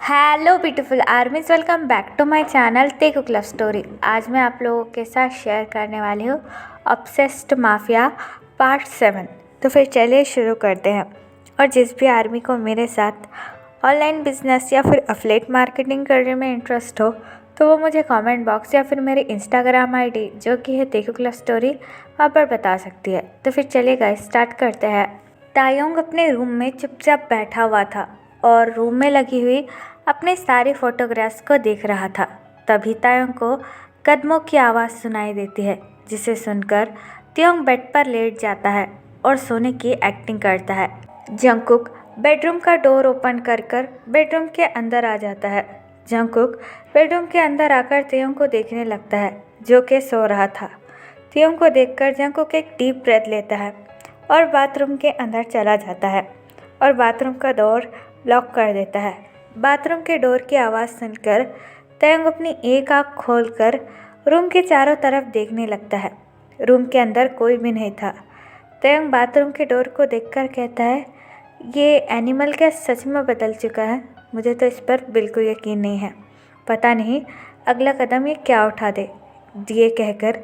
Hello beautiful armies, welcome back to my channel Taekook love story. आज मैं आप लोगों के साथ शेयर करने वाली हूँ ऑब्सेस्ड माफिया पार्ट 7। तो फिर चलिए शुरू करते हैं। और जिस भी आर्मी को मेरे साथ ऑनलाइन बिजनेस या फिर अफिलिएट मार्केटिंग करने में इंटरेस्ट हो तो वो मुझे कमेंट बॉक्स या फिर मेरी इंस्टाग्राम आईडी जो कि है तेकुक लव स्टोरी वहाँ पर बता सकती है। तो फिर चलिए गाइस स्टार्ट करते हैं। तायोंग अपने रूम में चुपचाप बैठा हुआ था और रूम में लगी हुई अपने सारे फोटोग्राफ्स को देख रहा था। तभी तायोंग को कदमों की आवाज़ सुनाई देती है, जिसे सुनकर त्योंग बेड पर लेट जाता है और सोने की एक्टिंग करता है। जंगकुक बेडरूम का डोर ओपन कर बेडरूम के अंदर आ जाता है। जंगकुक बेडरूम के अंदर आकर त्योंग को देखने लगता है, जो कि सो रहा था। त्योंग को देखकर जंगकुक एक डीप ब्रेथ लेता है और बाथरूम के अंदर चला जाता है और बाथरूम का डोर लॉक कर देता है। बाथरूम के डोर की आवाज़ सुनकर त्योंग अपनी एक आँख खोलकर रूम के चारों तरफ देखने लगता है। रूम के अंदर कोई भी नहीं था। त्योंग बाथरूम के डोर को देखकर कहता है, ये एनिमल क्या सच में बदल चुका है? मुझे तो इस पर बिल्कुल यकीन नहीं है। पता नहीं अगला कदम ये क्या उठा दे। ये कहकर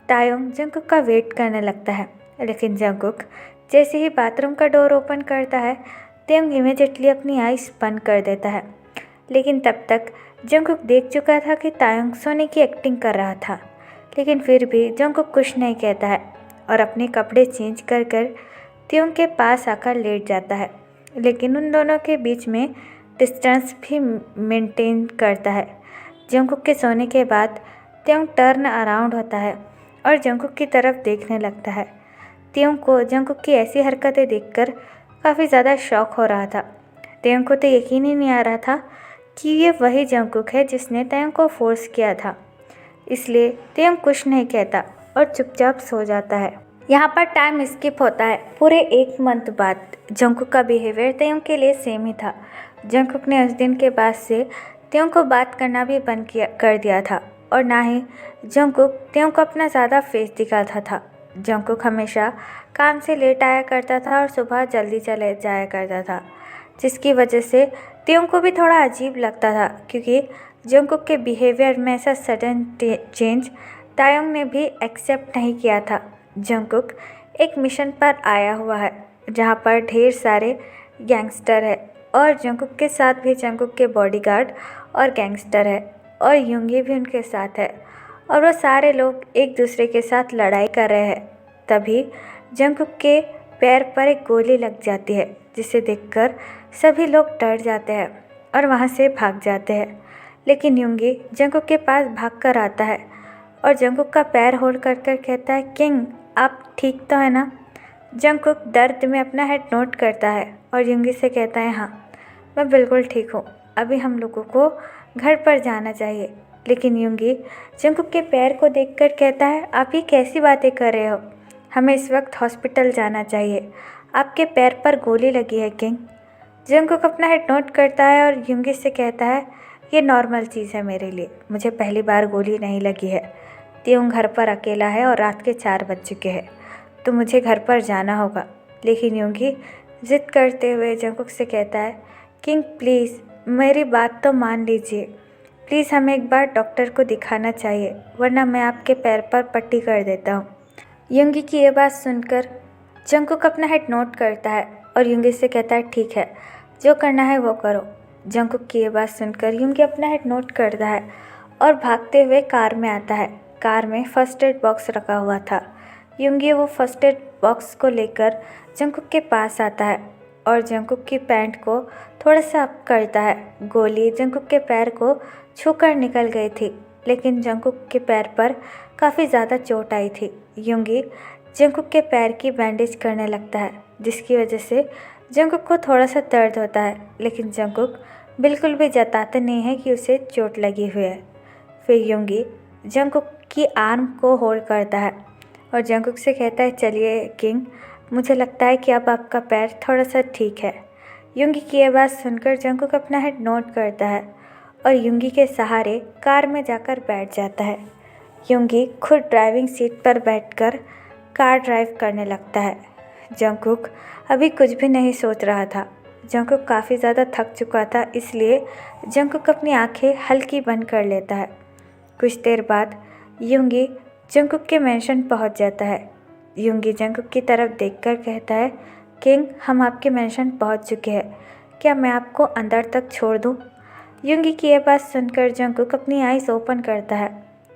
तायोंग जंगकुक का वेट करने लगता है, लेकिन जंगकुक जैसे ही बाथरूम का डोर ओपन करता है त्योंग इमीडिएटली अपनी आईज बंद कर देता है। लेकिन तब तक जंगकुक देख चुका था कि तायोंग सोने की एक्टिंग कर रहा था, लेकिन फिर भी जंगकुक कुछ नहीं कहता है और अपने कपड़े चेंज कर त्योंग के पास आकर लेट जाता है। लेकिन उन दोनों के बीच में डिस्टेंस भी मेंटेन करता है। जंगकुक के सोने के बाद त्योंग टर्न अराउंड होता है और जंगकुक की तरफ देखने लगता है। त्योंग को जंगकुक की ऐसी हरकतें देखकर काफ़ी ज़्यादा शॉक हो रहा था। त्योंग को तो यकीन ही नहीं आ रहा था कि ये वही जंगकुक है जिसने त्योंग को फोर्स किया था। इसलिए त्योंग कुछ नहीं कहता और चुपचाप सो जाता है। यहाँ पर टाइम स्किप होता है। पूरे 1 मंथ बाद जंगकुक का बिहेवियर त्योंग के लिए सेम ही था। जंगकुक ने उस दिन के बाद से त्योंग को बात करना भी बंद कर दिया था और ना ही जंगकुक त्योंग को अपना ज़्यादा फेस दिखाता था। जंगकुक हमेशा काम से लेट आया करता था और सुबह जल्दी चले जाया करता था, जिसकी वजह से त्योंग को भी थोड़ा अजीब लगता था, क्योंकि जंगकुक के बिहेवियर में ऐसा सडन चेंज तायोंग ने भी एक्सेप्ट नहीं किया था। जंगकुक एक मिशन पर आया हुआ है जहाँ पर ढेर सारे गैंगस्टर है और जंगकुक के साथ भी जंगकुक के बॉडीगार्ड और गैंगस्टर है और युंगी भी उनके साथ है और वो सारे लोग एक दूसरे के साथ लड़ाई कर रहे हैं। तभी जंगकुक के पैर पर एक गोली लग जाती है, जिसे देखकर सभी लोग डर जाते हैं और वहाँ से भाग जाते हैं। लेकिन युंगी जंगकुक के पास भागकर आता है और जंगकुक का पैर होल्ड कर कहता है, किंग आप ठीक तो है ना? जंगकुक दर्द में अपना हेड नोट करता है और युंगी से कहता है, हाँ मैं बिल्कुल ठीक हूँ, अभी हम लोगों को घर पर जाना चाहिए। लेकिन युंगी जंगकुक के पैर को देखकर कहता है, आप ये कैसी बातें कर रहे हो? हमें इस वक्त हॉस्पिटल जाना चाहिए, आपके पैर पर गोली लगी है किंग। जंगकुक अपना हेड नोट करता है और युंगी से कहता है, ये नॉर्मल चीज़ है मेरे लिए, मुझे पहली बार गोली नहीं लगी है। त्योंग घर पर अकेला है और रात के 4 बज चुके हैं, तो मुझे घर पर जाना होगा। लेकिन युंगी जिद करते हुए जंगकुक से कहता है, किंग प्लीज़ मेरी बात तो मान लीजिए, प्लीज़ हमें एक बार डॉक्टर को दिखाना चाहिए, वरना मैं आपके पैर पर पट्टी कर देता हूँ। युंगी की ये बात सुनकर जंगकुक अपना हेड नोट करता है और युंगी से कहता है, ठीक है जो करना है वो करो। जंगकुक की ये बात सुनकर युंगी अपना हेड नोट करता है और भागते हुए कार में आता है। कार में फर्स्ट एड बॉक्स रखा हुआ था। युंगी वो फर्स्ट एड बॉक्स को लेकर जंगकुक के पास आता है और जंगकुक की पैंट को थोड़ा सा अप करता है। गोली जंगकुक के पैर को छूकर निकल गई थी, लेकिन जंगकुक के पैर पर काफ़ी ज़्यादा चोट आई थी। युंगी जंगकुक के पैर की बैंडेज करने लगता है, जिसकी वजह से जंगकुक को थोड़ा सा दर्द होता है, लेकिन जंगकुक बिल्कुल भी जताते नहीं है कि उसे चोट लगी हुई है। फिर युंगी जंगकुक की आर्म को होल्ड करता है और जंगकुक से कहता है, चलिए किंग मुझे लगता है कि अब आपका पैर थोड़ा सा ठीक है। युंगी की यह बात सुनकर जंगकुक अपना हेड नोट करता है और युंगी के सहारे कार में जाकर बैठ जाता है। युंगी खुद ड्राइविंग सीट पर बैठकर कार ड्राइव करने लगता है। जंगकुक अभी कुछ भी नहीं सोच रहा था जंकुक काफ़ी ज़्यादा थक चुका था, इसलिए जंकुक अपनी आंखें हल्की बंद कर लेता है। कुछ देर बाद युंगी जंकुक के मेंशन पहुंच जाता है। युंगी जंकुक की तरफ देखकर कहता है, किंग, हम आपके मेंशन पहुंच चुके हैं, क्या मैं आपको अंदर तक छोड़ दूं? युंगी की यह बात सुनकर जंकुक अपनी आईज ओपन करता है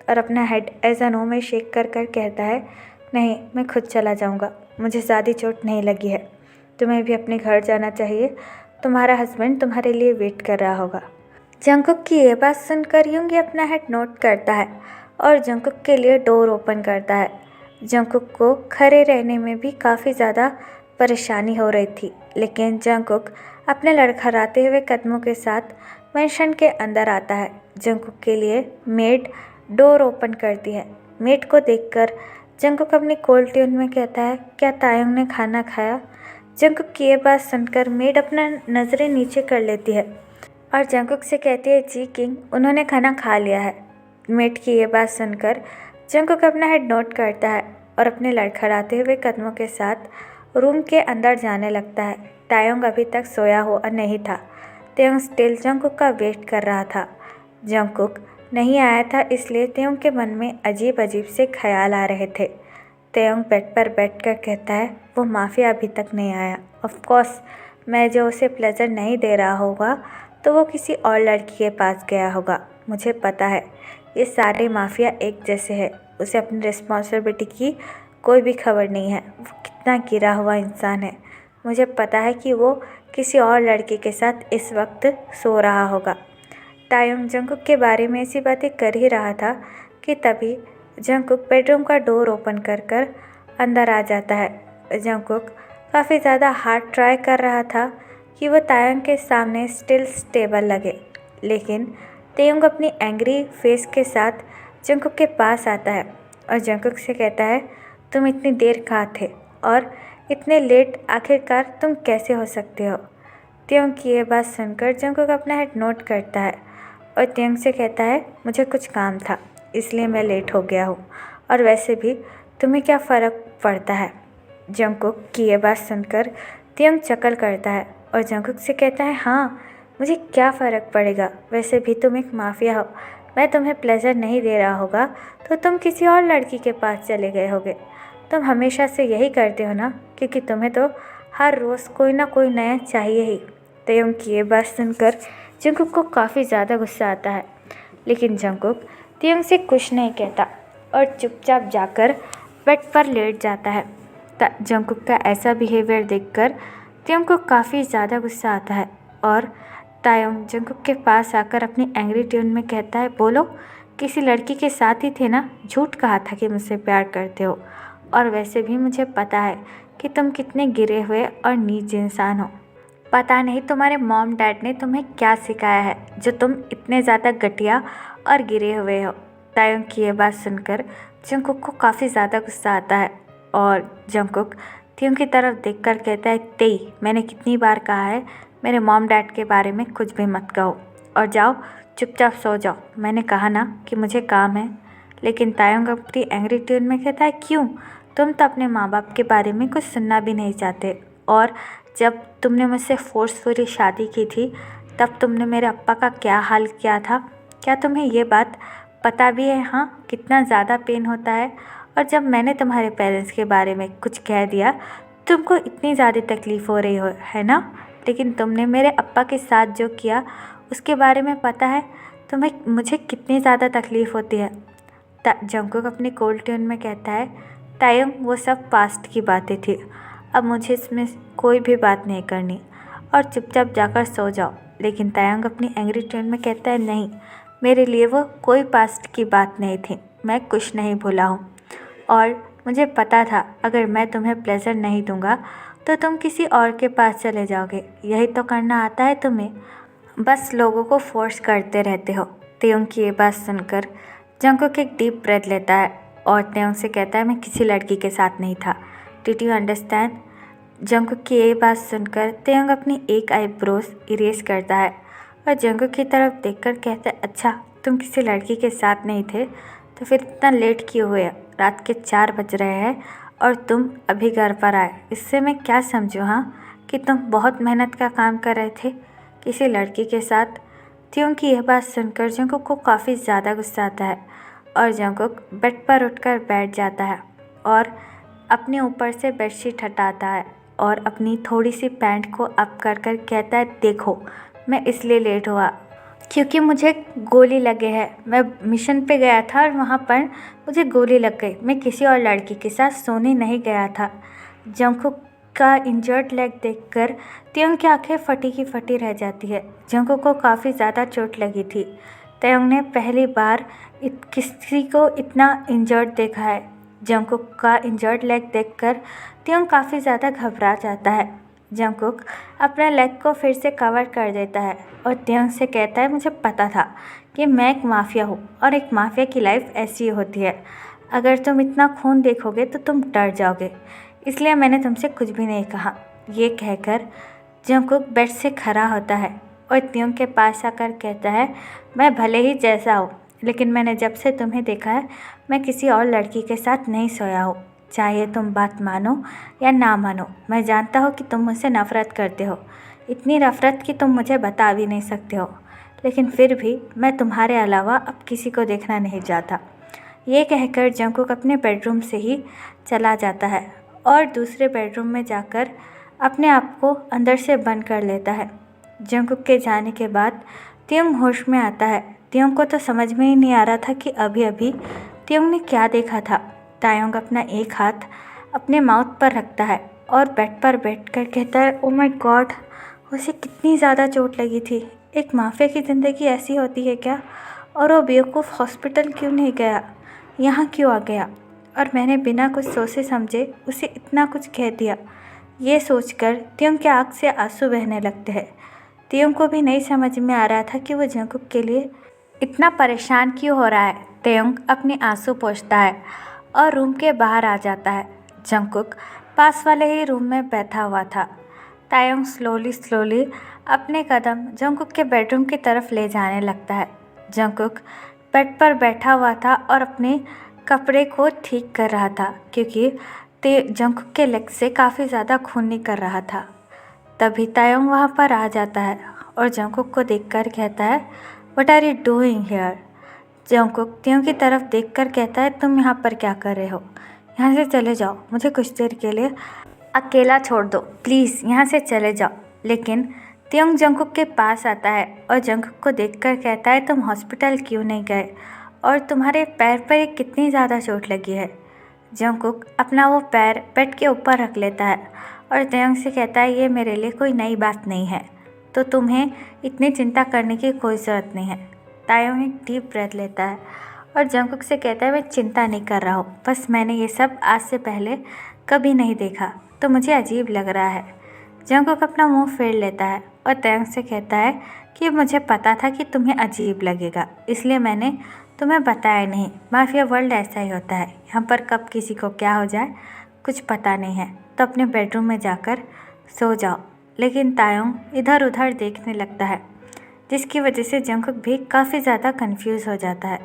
और अपना हेड एज नो में शेक कर कहता है, नहीं, मैं खुद चला जाऊंगा, मुझे ज़्यादा चोट नहीं लगी है, तुम्हें भी अपने घर जाना चाहिए, तुम्हारा हस्बैंड तुम्हारे लिए वेट कर रहा होगा। जंकुक की ये बात सुनकर युंगी अपना हेड नोट करता है और जंकुक के लिए डोर ओपन करता है। जंकुक को खड़े रहने में भी काफ़ी ज़्यादा परेशानी हो रही थी, लेकिन जंकुक अपने लड़खड़ाते हुए कदमों के साथ मेंशन के अंदर आता है। जंकुक के लिए मेड डोर ओपन करती है। मेड को देखकर जंकुक अपनी कोल्ड ट्यून में कहता है, क्या तायुंग ने खाना खाया? जंकुक की ये बात सुनकर मेड अपना नज़रें नीचे कर लेती है और जंकुक से कहती है, जी किंग, उन्होंने खाना खा लिया है। मेड की ये बात सुनकर जंकुक अपना हेड नोट करता है और अपने लड़खड़ाते हुए कदमों के साथ रूम के अंदर जाने लगता है। तायुंग अभी तक सोया हुआ नहीं था। तायुंग स्टिल जंकुक का वेट कर रहा था। जंकुक नहीं आया था, इसलिए तायुंग के मन में अजीब अजीब से ख्याल आ रहे थे। तायुंग बेड पर बैठकर कहता है, वो माफिया अभी तक नहीं आया। ऑफ कोर्स मैं जो उसे प्लेजर नहीं दे रहा होगा तो वो किसी और लड़की के पास गया होगा। मुझे पता है ये सारे माफिया एक जैसे हैं। उसे अपनी रिस्पॉन्सिबिलिटी की कोई भी खबर नहीं है। वो कितना गिरा हुआ इंसान है। मुझे पता है कि वो किसी और लड़की के साथ इस वक्त सो रहा होगा। तायुंग जंकुक के बारे में ऐसी बातें कर ही रहा था कि तभी जंकुक बेडरूम का डोर ओपन कर अंदर आ जाता है। जंकुक काफ़ी ज़्यादा हार्ड ट्राई कर रहा था कि वो तायुंग के सामने स्टिल स्टेबल लगे, लेकिन तायुंग अपनी एंग्री फेस के साथ जंकुक के पास आता है और जंकुक से कहता है, तुम इतनी देर कहाँ थे और इतने लेट आखिरकार तुम कैसे हो सकते हो? तायुंग की ये बात सुनकर जंकुक अपना हेड नोट करता है और तायुंग से कहता है, मुझे कुछ काम था इसलिए मैं लेट हो गया हूँ, और वैसे भी तुम्हें क्या फ़र्क पड़ता है? जंकुक की ये बात सुनकर तायुंग चकल करता है और जंकुक से कहता है, हाँ, मुझे क्या फ़र्क पड़ेगा, वैसे भी तुम एक माफिया हो। मैं तुम्हें प्लेजर नहीं दे रहा होगा तो तुम किसी और लड़की के पास चले गए होगे। तुम हमेशा से यही करते हो ना, क्योंकि तुम्हें तो हर रोज़ कोई ना कोई नया चाहिए ही। तायुंग की ये बात सुनकर जंकुक को काफ़ी ज़्यादा गुस्सा आता है, लेकिन जंकुक तायुंग से कुछ नहीं कहता और चुपचाप जाकर बेड पर लेट जाता है। जंकुक का ऐसा बिहेवियर देखकर तायुंग को काफ़ी ज़्यादा गुस्सा आता है और तायुंग जंकुक के पास आकर अपनी एंग्री ट्यून में कहता है, बोलो, किसी लड़की के साथ ही थे ना? झूठ कहा था कि मुझसे प्यार करते हो, और वैसे भी मुझे पता है कि तुम कितने गिरे हुए और नीच इंसान हो। पता नहीं तुम्हारे मॉम डैड ने तुम्हें क्या सिखाया है जो तुम इतने ज़्यादा घटिया और गिरे हुए हो। तायुंग की ये बात सुनकर जंकुक को काफ़ी ज़्यादा गुस्सा आता है और जंकुक तायुंग की तरफ देखकर कहता है, तेई, मैंने कितनी बार कहा है मेरे मॉम डैड के बारे में कुछ भी मत कहो और जाओ चुपचाप सो जाओ। मैंने कहा ना कि मुझे काम है। लेकिन तायुंग अपनी एंग्री ट्यून में कहता है, क्यों? तुम तो अपने माँ बाप के बारे में कुछ सुनना भी नहीं चाहते, और जब तुमने मुझसे फोर्सफुली शादी की थी तब तुमने मेरे अप्पा का क्या हाल किया था? क्या तुम्हें ये बात पता भी है, हाँ, कितना ज़्यादा पेन होता है? और जब मैंने तुम्हारे पेरेंट्स के बारे में कुछ कह दिया तुमको इतनी ज़्यादा तकलीफ़ हो रही हो, है ना? लेकिन तुमने मेरे अप्पा के साथ जो किया उसके बारे में पता है तुम्हें मुझे कितनी ज़्यादा तकलीफ़ होती है। जंकुक अपनी कोल्ड ट्यून में कहता है, तायुंग, वो सब पास्ट की बातें थी, अब मुझे इसमें कोई भी बात नहीं करनी और चुपचाप जाकर सो जाओ। लेकिन तायुंग अपनी एंग्री ट्यून में कहता है, नहीं, मेरे लिए वो कोई पास्ट की बात नहीं थी, मैं कुछ नहीं भूला हूँ, और मुझे पता था अगर मैं तुम्हें प्लेजर नहीं दूंगा तो तुम किसी और के पास चले जाओगे। यही तो करना आता है तुम्हें, बस लोगों को फोर्स करते रहते हो। तायुंग की ये बात सुनकर जंकुक एक डीप ब्रेथ लेता है और तायुंग से कहता है, मैं किसी लड़की के साथ नहीं था। Did you understand? जंकुक की ये बात सुनकर तायुंग अपनी एक आईब्रोज इरेज करता है और जंकुक की तरफ देखकर कहता है, अच्छा, तुम किसी लड़की के साथ नहीं थे तो फिर इतना लेट क्यों हुए? रात के 4 बज रहे हैं और तुम अभी घर पर आए, इससे मैं क्या समझूँ? हाँ, कि तुम बहुत मेहनत का काम कर रहे थे किसी लड़की के साथ। त्योंग की यह बात सुनकर जंगकुक को काफ़ी ज़्यादा गुस्सा आता है और जंगकुक बेड पर उठकर बैठ जाता है और अपने ऊपर से बेडशीट हटाता है और अपनी थोड़ी सी पैंट को अप कर कर कहता है, देखो मैं इसलिए लेट हुआ क्योंकि मुझे गोली लगे है। मैं मिशन पे गया था और वहाँ पर मुझे गोली लग गई। मैं किसी और लड़की के साथ सोने नहीं गया था। जंगकुक का इंजर्ड लेग देखकर त्योंग की आंखें फटी की फटी रह जाती है। जंगकुक को काफ़ी ज़्यादा चोट लगी थी। त्योंग ने पहली बार किसी को इतना इंजर्ड देखा है। जंगकुक का इंजर्ड लेग देखकर त्योंग काफ़ी ज़्यादा घबरा जाता है। जंगकुक अपने लेग को फिर से कवर कर देता है और त्योंग से कहता है, मुझे पता था कि मैं एक माफिया हूँ और एक माफिया की लाइफ ऐसी होती है। अगर तुम इतना खून देखोगे तो तुम डर जाओगे, इसलिए मैंने तुमसे कुछ भी नहीं कहा। ये कहकर जंगकुक बेड से खड़ा होता है और त्योंग के पास आकर कहता है, मैं भले ही जैसा हूँ, लेकिन मैंने जब से तुम्हें देखा है मैं किसी और लड़की के साथ नहीं सोया हूँ। चाहे तुम बात मानो या ना मानो, मैं जानता हूँ कि तुम मुझसे नफ़रत करते हो, इतनी नफ़रत कि तुम मुझे बता भी नहीं सकते हो, लेकिन फिर भी मैं तुम्हारे अलावा अब किसी को देखना नहीं चाहता। ये कहकर जंगकुक अपने बेडरूम से ही चला जाता है और दूसरे बेडरूम में जाकर अपने आप को अंदर से बंद कर लेता है। जंगकुक के जाने के बाद त्योंग होश में आता है। त्योंग को तो समझ में ही नहीं आ रहा था कि अभी अभी त्योंग ने क्या देखा था। तायोंग अपना एक हाथ अपने माउथ पर रखता है और बेड पर बैठकर कहता है, ओ माय गॉड, उसे कितनी ज़्यादा चोट लगी थी। एक माफिया की ज़िंदगी ऐसी होती है क्या? और वो बेवकूफ़ हॉस्पिटल क्यों नहीं गया, यहाँ क्यों आ गया? और मैंने बिना कुछ सोचे समझे उसे इतना कुछ कह दिया। ये सोचकर त्योंग के आँख से आंसू बहने लगते हैं। त्योंग को भी नहीं समझ में आ रहा था कि वो जंगकुक के लिए इतना परेशान क्यों हो रहा है। त्योंग अपने आंसू पोंछता है और रूम के बाहर आ जाता है। जंगकुक पास वाले ही रूम में बैठा हुआ था। तायोंग स्लोली अपने कदम जंगकुक के बेडरूम की तरफ ले जाने लगता है। जंगकुक बेड पर बैठा हुआ था और अपने कपड़े को ठीक कर रहा था क्योंकि जंगकुक के लेग से काफ़ी ज़्यादा खून निकल रहा था। तभी तायोंग वहाँ पर आ जाता है और जंगकुक को देखकर कहता है, what are you doing here? Jungkook Taehyung की तरफ देखकर कहता है, तुम यहाँ पर क्या कर रहे हो? यहाँ से चले जाओ, मुझे कुछ देर के लिए अकेला छोड़ दो, प्लीज़ यहाँ से चले जाओ। लेकिन त्योंग जंगकुक के पास आता है और जंगकुक को देखकर कहता है, तुम हॉस्पिटल क्यों नहीं गए और तुम्हारे पैर पर कितनी ज़्यादा चोट लगी है? जंगकुक अपना वो पैर बेड के ऊपर रख लेता है और त्योंग से कहता है, ये मेरे लिए कोई नई बात नहीं है, तो तुम्हें इतनी चिंता करने की कोई ज़रूरत नहीं है। तायोंग एक डीप ब्रेथ लेता है और जंगकुक से कहता है, मैं चिंता नहीं कर रहा हूँ, बस मैंने ये सब आज से पहले कभी नहीं देखा तो मुझे अजीब लग रहा है। जंगकुक अपना मुंह फेर लेता है और तायोंग से कहता है कि मुझे पता था कि तुम्हें अजीब लगेगा, इसलिए मैंने तुम्हें बताया नहीं। माफिया वर्ल्ड ऐसा ही होता है, यहाँ पर कब किसी को क्या हो जाए कुछ पता नहीं है, तो अपने बेडरूम में जाकर सो जाओ। लेकिन तायोंग इधर उधर देखने लगता है, जिसकी वजह से जंगकुक भी काफ़ी ज़्यादा कंफ्यूज हो जाता है।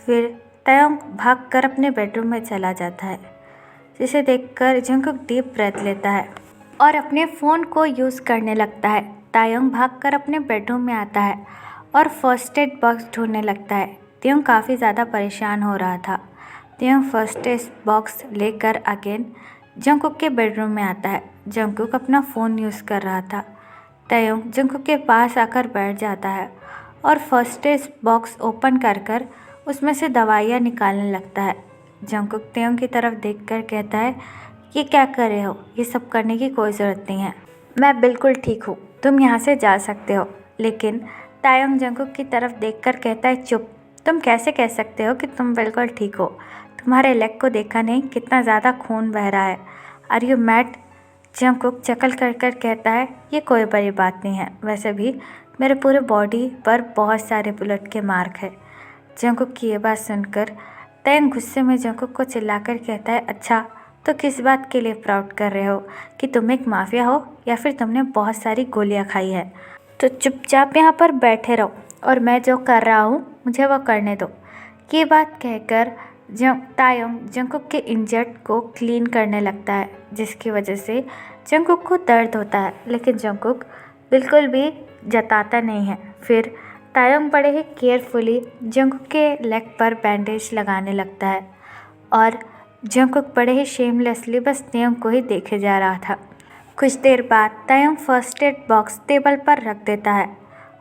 फिर तायोंग भागकर अपने बेडरूम में चला जाता है, जिसे देखकर जंगकुक डीप ब्रेथ लेता है और अपने फ़ोन को यूज़ करने लगता है। तायोंग भागकर अपने बेडरूम में आता है और फर्स्ट एड बॉक्स ढूंढने लगता है। त्योंग काफ़ी ज़्यादा परेशान हो रहा था। त्योंग फर्स्ट एड बॉक्स लेकर अगेन जंगकुक के बेडरूम में आता है। जंगकुक अपना फ़ोन यूज़ कर रहा था। तायोंग जंगकुक के पास आकर बैठ जाता है और फर्स्ट एड बॉक्स ओपन कर उसमें से दवाइयाँ निकालने लगता है। जंगकुक त्योंग की तरफ देखकर कहता है, ये क्या कर रहे हो? ये सब करने की कोई ज़रूरत नहीं है, मैं बिल्कुल ठीक हूँ, तुम यहाँ से जा सकते हो। लेकिन तायोंग जंगकुक की तरफ देखकर कहता है, चुप, तुम कैसे कह सकते हो कि तुम बिल्कुल ठीक हो? तुम्हारे लेग को देखा नहीं कितना ज़्यादा खून बह रहा है? Are you mad? जंगकुक चकल कर कहता है, ये कोई बड़ी बात नहीं है, वैसे भी मेरे पूरे बॉडी पर बहुत सारे बुलेट के मार्क है। जंगकुक की ये बात सुनकर तायोंग गुस्से में जंगकुक को चिल्लाकर कहता है, अच्छा तो किस बात के लिए प्राउड कर रहे हो कि तुम एक माफिया हो या फिर तुमने बहुत सारी गोलियां खाई है? तो चुपचाप यहाँ पर बैठे रहो और मैं जो कर रहा हूँ मुझे वो करने दो। ये बात कहकर तायोंग जंगकुक के इंजर्ड को क्लीन करने लगता है, जिसकी वजह से जंगकुक को दर्द होता है लेकिन जंगकुक बिल्कुल भी जताता नहीं है। फिर तायोंग बड़े ही केयरफुली जंगकुक के लेग पर बैंडेज लगाने लगता है और जंगकुक बड़े ही शेमलेसली बस तायोंग को ही देखे जा रहा था। कुछ देर बाद तायोंग फर्स्ट एड बॉक्स टेबल पर रख देता है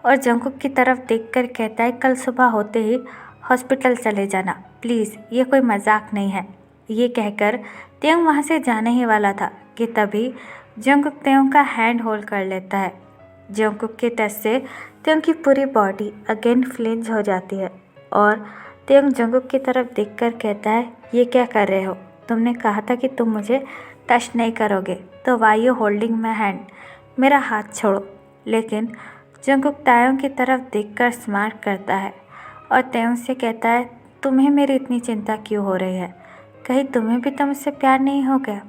और जंगकुक की तरफ देखकर कहता है, कल सुबह होते ही हॉस्पिटल चले जाना प्लीज़, ये कोई मजाक नहीं है। ये कहकर तायोंग वहाँ से जाने ही वाला था कि तभी जंगकुक तायोंग का हैंड होल्ड कर लेता है। जंगकुक के टच से तायोंग की पूरी बॉडी अगेन फ्लिंच हो जाती है और तायोंग जंगकुक की तरफ देखकर कहता है, ये क्या कर रहे हो? तुमने कहा था कि तुम मुझे टच नहीं करोगे, तो why you holding my hand? मेरा हाथ छोड़ो। लेकिन जंगकुक तायोंग की तरफ देखकर स्माइल करता है और तायोंग से कहता है, तुम्हें मेरी इतनी चिंता क्यों हो रही है? कहीं तुम्हें भी तो मुझसे प्यार नहीं हो गया?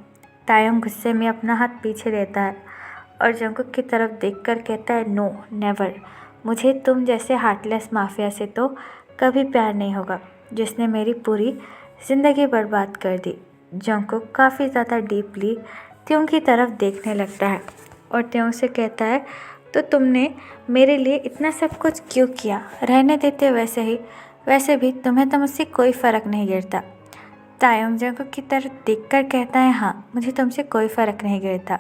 तायोंग गुस्से में अपना हाथ पीछे लेता है और जंगकुक की तरफ देखकर कहता है, नो नेवर, मुझे तुम जैसे हार्टलेस माफिया से तो कभी प्यार नहीं होगा जिसने मेरी पूरी ज़िंदगी बर्बाद कर दी। जंगकुक काफ़ी ज़्यादा डीपली तायोंग की तरफ देखने लगता है और तायोंग से कहता है, तो तुमने मेरे लिए इतना सब कुछ क्यों किया? रहने देते वैसे भी तुम्हें तो मुझसे कोई फ़र्क नहीं गिरता। तायोंग जंगकुक की तरफ देखकर कहता है, हाँ मुझे तुमसे कोई फ़र्क नहीं गिरता,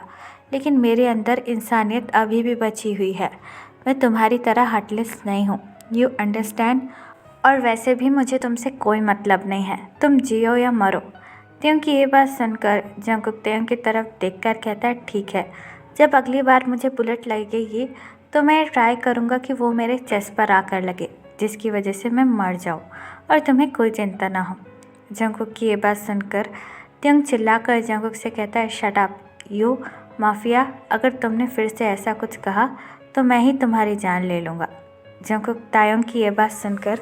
लेकिन मेरे अंदर इंसानियत अभी भी बची हुई है। मैं तुम्हारी तरह हार्टलेस नहीं हूँ, यू अंडरस्टैंड? और वैसे भी मुझे तुमसे कोई मतलब नहीं है, तुम जियो या मरो। तायोंग की ये बात सुनकर जंगकुक तायोंग की तरफ देखकर कहता है, ठीक है, जब अगली बार मुझे बुलेट लगेगी तो मैं ट्राई करूँगा कि वो मेरे चेस्ट पर आकर लगे, जिसकी वजह से मैं मर जाऊँ और तुम्हें कोई चिंता ना हो। जंगकुक की ये बात सुनकर तायोंग चिल्लाकर जंगकुक से कहता है, शट अप यू माफिया, अगर तुमने फिर से ऐसा कुछ कहा तो मैं ही तुम्हारी जान ले लूँगा। जंगकुक तायोंग की ये बात सुनकर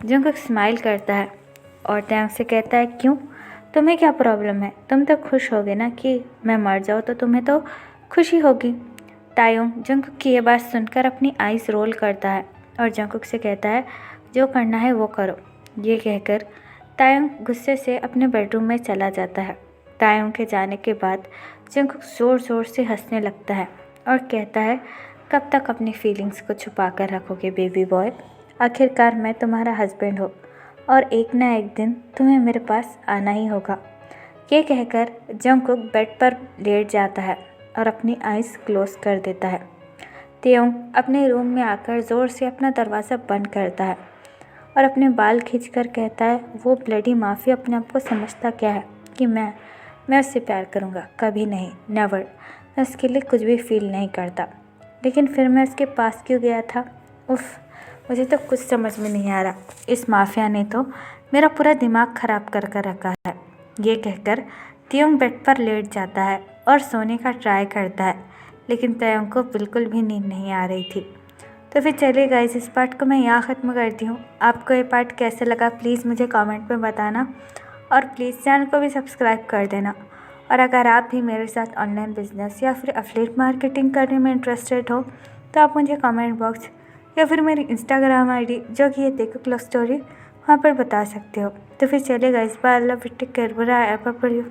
जंगकुक स्माइल करता है और तायोंग से कहता है, क्यों, तुम्हें क्या प्रॉब्लम है? तुम तो खुश होगे ना कि मैं मर जाऊँ, तो तुम्हें तो खुशी होगी। तायोंग जंगकुक की ये बात सुनकर अपनी आइज़ रोल करता है और जंगकुक से कहता है, जो करना है वो करो। ये कहकर तायोंग गुस्से से अपने बेडरूम में चला जाता है। तायोंग के जाने के बाद जंगकुक ज़ोर ज़ोर से हंसने लगता है और कहता है, कब तक अपनी फीलिंग्स को छुपा कर रखोगे बेबी बॉय? आखिरकार मैं तुम्हारा हस्बैंड हूँ और एक ना एक दिन तुम्हें मेरे पास आना ही होगा। ये कहकर जंगकुक बेड पर लेट जाता है और अपनी आइज़ क्लोज कर देता है। तायोंग अपने रूम में आकर ज़ोर से अपना दरवाज़ा बंद करता है और अपने बाल खींचकर कहता है, वो ब्लडी माफिया अपने आप को समझता क्या है कि मैं उससे प्यार करूँगा? कभी नहीं, नेवर। मैं उसके लिए कुछ भी फील नहीं करता, लेकिन फिर मैं उसके पास क्यों गया था? उफ़, मुझे तो कुछ समझ में नहीं आ रहा। इस माफिया ने तो मेरा पूरा दिमाग ख़राब कर कर रखा है। ये कहकर तायोंग बेड पर लेट जाता है और सोने का ट्राई करता है, लेकिन तायोंग को बिल्कुल भी नींद नहीं आ रही थी। तो फिर चलिए गाइस, इस पार्ट को मैं यहाँ ख़त्म करती हूँ। आपको ये पार्ट कैसे लगा प्लीज़ मुझे कमेंट में बताना और प्लीज़ चैनल को भी सब्सक्राइब कर देना। और अगर आप भी मेरे साथ ऑनलाइन बिजनेस या फिर एफिलिएट मार्केटिंग करने में इंटरेस्टेड हो तो आप मुझे कमेंट बॉक्स या फिर मेरी इंस्टाग्राम आईडी जो कि है देखो लव स्टोरी, वहाँ पर बता सकते हो। तो फिर चलिए guys, bye, love you, take care, bye, bye.